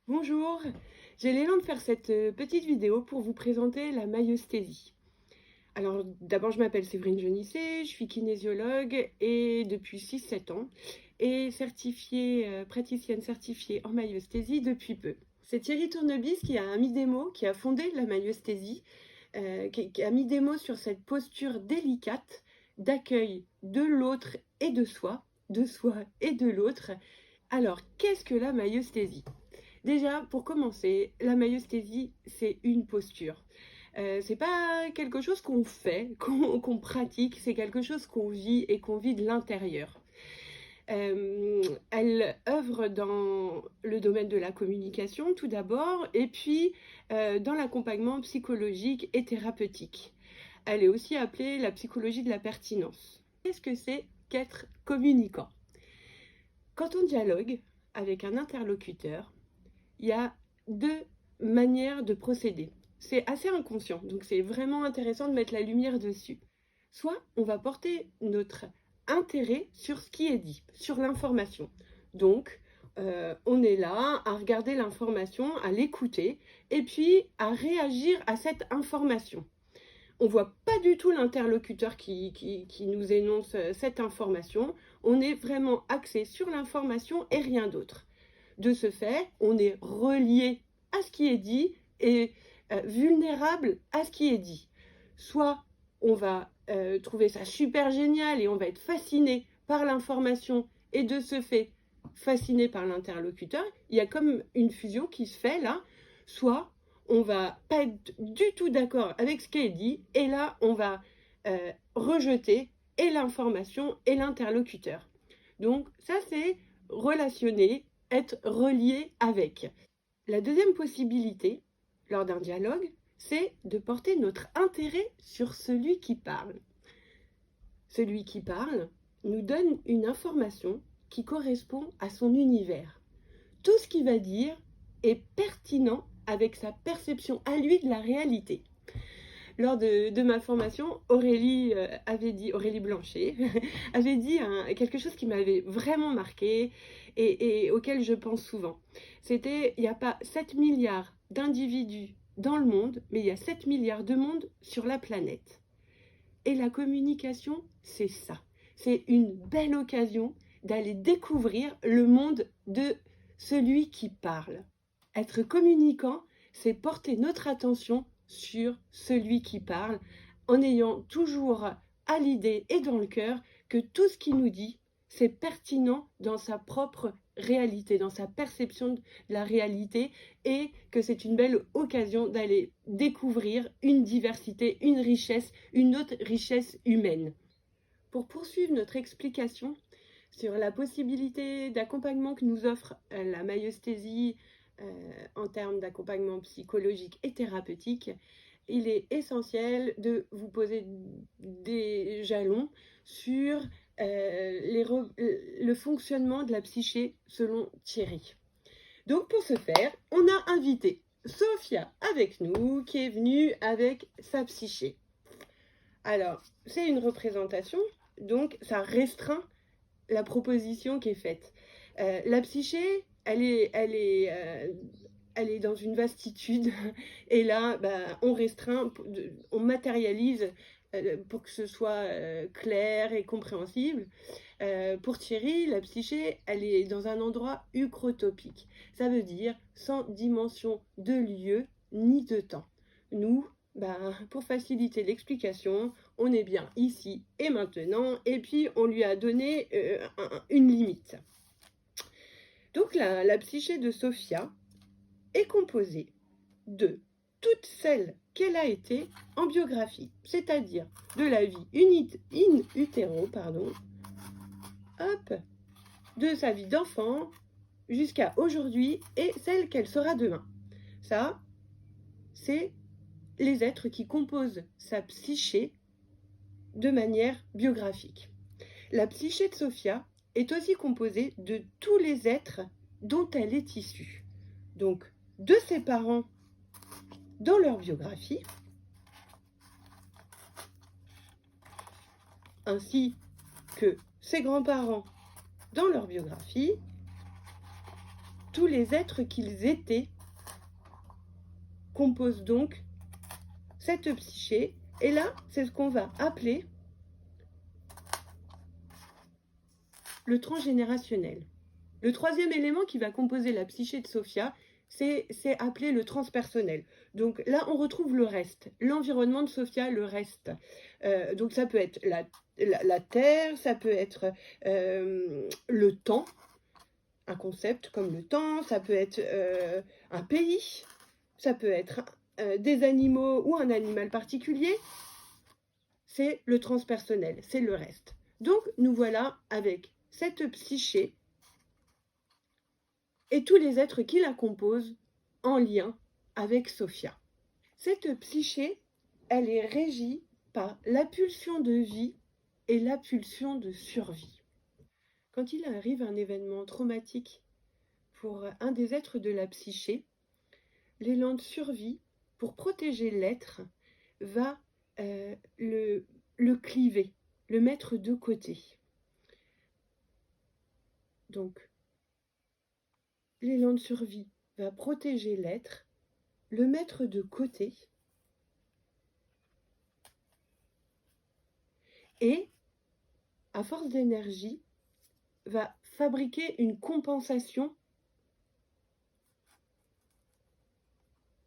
Bonjour, j'ai l'élan de faire cette petite vidéo pour vous présenter la maïeusthésie. Alors d'abord je m'appelle Séverine Genissé, je suis kinésiologue et depuis 6-7 ans et praticienne certifiée en maïeusthésie depuis peu. C'est Thierry Tournebis qui a mis des mots, qui a fondé la maïeusthésie, qui a mis des mots sur cette posture délicate d'accueil de l'autre et de soi et de l'autre. Alors qu'est-ce que la maïeusthésie ? Déjà, pour commencer, la maïeusthésie, c'est une posture. C'est pas quelque chose qu'on fait, qu'on pratique, c'est quelque chose qu'on vit et qu'on vit de l'intérieur. Elle œuvre dans le domaine de la communication tout d'abord, et puis dans l'accompagnement psychologique et thérapeutique. Elle est aussi appelée la psychologie de la pertinence. Qu'est-ce que c'est qu'être communicant ? Quand on dialogue avec un interlocuteur, il y a deux manières de procéder. C'est assez inconscient, donc c'est vraiment intéressant de mettre la lumière dessus. Soit on va porter notre intérêt sur ce qui est dit, sur l'information. Donc, on est là à regarder l'information, à l'écouter, et puis à réagir à cette information. On ne voit pas du tout l'interlocuteur qui nous énonce cette information. On est vraiment axé sur l'information et rien d'autre. De ce fait, on est relié à ce qui est dit et vulnérable à ce qui est dit. Soit on va trouver ça super génial et on va être fasciné par l'information et de ce fait fasciné par l'interlocuteur. Il y a comme une fusion qui se fait là. Soit on va pas être du tout d'accord avec ce qui est dit et là on va rejeter et l'information et l'interlocuteur. Donc ça c'est relationner, être relié avec. La deuxième possibilité, lors d'un dialogue, c'est de porter notre intérêt sur celui qui parle. Celui qui parle nous donne une information qui correspond à son univers. Tout ce qu'il va dire est pertinent avec sa perception à lui de la réalité. Lors de ma formation, Aurélie Blanchet, avait dit quelque chose qui m'avait vraiment marqué et auquel je pense souvent. C'était, il n'y a pas 7 milliards d'individus dans le monde, mais il y a 7 milliards de mondes sur la planète. Et la communication, c'est ça. C'est une belle occasion d'aller découvrir le monde de celui qui parle. Être communicant, c'est porter notre attention sur celui qui parle, en ayant toujours à l'idée et dans le cœur que tout ce qu'il nous dit, c'est pertinent dans sa propre réalité, dans sa perception de la réalité, et que c'est une belle occasion d'aller découvrir une diversité, une richesse, une autre richesse humaine. Pour poursuivre notre explication sur la possibilité d'accompagnement que nous offre la maïeusthésie en termes d'accompagnement psychologique et thérapeutique, il est essentiel de vous poser des jalons sur le fonctionnement de la psyché selon Thierry. Donc pour ce faire, on a invité Sophia avec nous, qui est venue avec sa psyché. Alors, c'est une représentation, donc ça restreint la proposition qui est faite. La psyché, elle est dans une vastitude, et là, on restreint, on matérialise pour que ce soit clair et compréhensible. Pour Thierry, la psyché, elle est dans un endroit eucrotopique. Ça veut dire sans dimension de lieu ni de temps. Nous, pour faciliter l'explication, on est bien ici et maintenant, et puis on lui a donné une limite. Donc la psyché de Sophia est composée de toutes celles qu'elle a été en biographie, c'est-à-dire de la vie in utero, de sa vie d'enfant jusqu'à aujourd'hui et celle qu'elle sera demain. Ça, c'est les êtres qui composent sa psyché de manière biographique. La psyché de Sophia est aussi composée de tous les êtres dont elle est issue. Donc, de ses parents dans leur biographie, ainsi que ses grands-parents dans leur biographie, tous les êtres qu'ils étaient composent donc cette psyché. Et là, c'est ce qu'on va appeler le transgénérationnel. Le troisième élément qui va composer la psyché de Sophia, c'est appelé le transpersonnel. Donc là, on retrouve le reste, l'environnement de Sophia, le reste. Donc ça peut être la Terre, ça peut être le temps, un concept comme le temps, ça peut être un pays, ça peut être des animaux ou un animal particulier. C'est le transpersonnel, c'est le reste. Donc nous voilà avec cette psyché et tous les êtres qui la composent en lien avec Sophia. Cette psyché, elle est régie par la pulsion de vie et la pulsion de survie. Quand il arrive un événement traumatique pour un des êtres de la psyché, l'élan de survie, pour protéger l'être, va le cliver, le mettre de côté. Donc, l'élan de survie va protéger l'être, le mettre de côté et, à force d'énergie, va fabriquer une compensation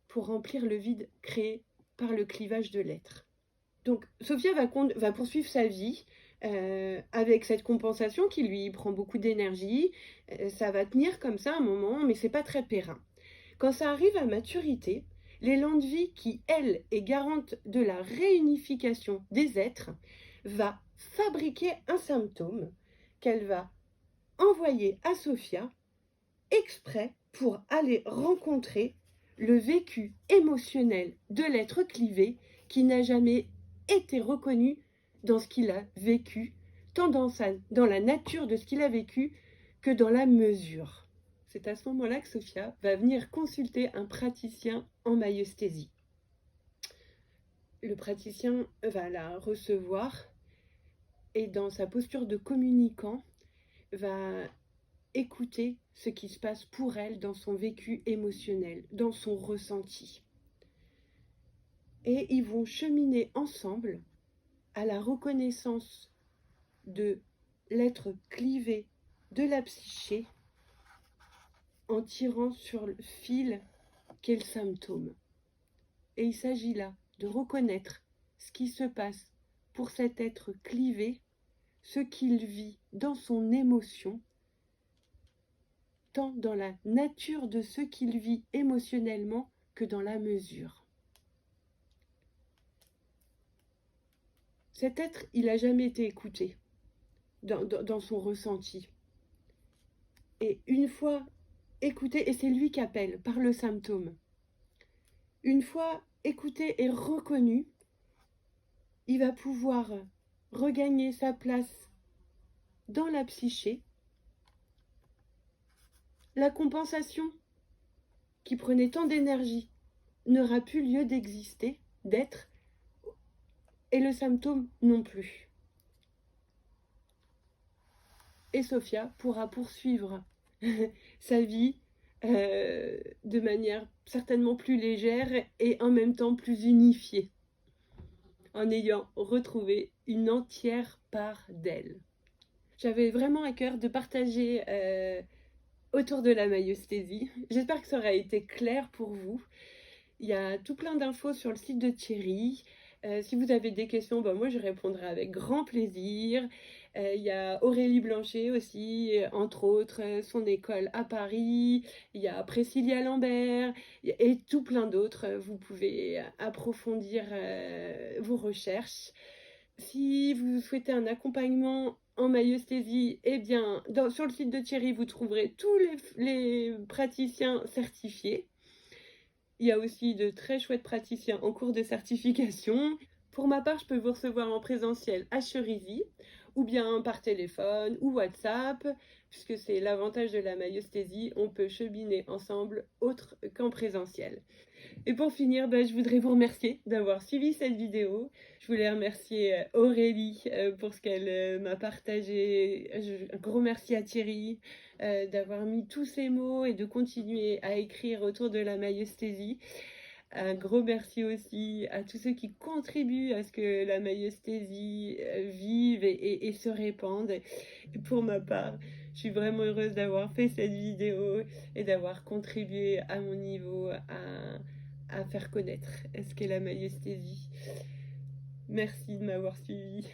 pour remplir le vide créé par le clivage de l'être. Donc, Sophia va poursuivre sa vie avec cette compensation qui lui prend beaucoup d'énergie. Ça va tenir comme ça un moment, mais c'est pas très périn. Quand ça arrive à maturité, l'élan de vie qui, elle, est garante de la réunification des êtres, va fabriquer un symptôme qu'elle va envoyer à Sophia exprès pour aller rencontrer le vécu émotionnel de l'être clivé qui n'a jamais été reconnu dans ce qu'il a vécu, tant dans la nature de ce qu'il a vécu que dans la mesure. C'est à ce moment-là que Sophia va venir consulter un praticien en maïeusthésie. Le praticien va la recevoir et dans sa posture de communicant va écouter ce qui se passe pour elle dans son vécu émotionnel, dans son ressenti. Et ils vont cheminer ensemble à la reconnaissance de l'être clivé de la psyché en tirant sur le fil qu'est le symptôme. Et il s'agit là de reconnaître ce qui se passe pour cet être clivé, ce qu'il vit dans son émotion, tant dans la nature de ce qu'il vit émotionnellement que dans la mesure. Cet être, il n'a jamais été écouté dans son ressenti. Et une fois écouté, et c'est lui qui appelle par le symptôme, une fois écouté et reconnu, il va pouvoir regagner sa place dans la psyché. La compensation qui prenait tant d'énergie n'aura plus lieu d'exister, d'être, et le symptôme non plus. Et Sophia pourra poursuivre sa vie de manière certainement plus légère et en même temps plus unifiée, en ayant retrouvé une entière part d'elle. J'avais vraiment à cœur de partager autour de la maïeusthésie. J'espère que ça aura été clair pour vous. Il y a tout plein d'infos sur le site de Thierry. Si vous avez des questions, moi je répondrai avec grand plaisir. Il y a Aurélie Blanchet aussi, entre autres, son école à Paris. Il y a Priscilla Lambert et tout plein d'autres. Vous pouvez approfondir vos recherches. Si vous souhaitez un accompagnement en maïeusthésie, eh bien, sur le site de Thierry, vous trouverez tous les praticiens certifiés. Il y a aussi de très chouettes praticiens en cours de certification. Pour ma part, je peux vous recevoir en présentiel à Cherisy, ou bien par téléphone ou WhatsApp, puisque c'est l'avantage de la maïeusthésie, on peut cheminer ensemble autre qu'en présentiel. Et pour finir, je voudrais vous remercier d'avoir suivi cette vidéo. Je voulais remercier Aurélie pour ce qu'elle m'a partagé. Un gros merci à Thierry d'avoir mis tous ces mots et de continuer à écrire autour de la maïeusthésie. Un gros merci aussi à tous ceux qui contribuent à ce que la maïeusthésie vive et se répande. Et pour ma part, je suis vraiment heureuse d'avoir fait cette vidéo et d'avoir contribué à mon niveau à faire connaître ce qu'est la maïeusthésie. Merci de m'avoir suivi.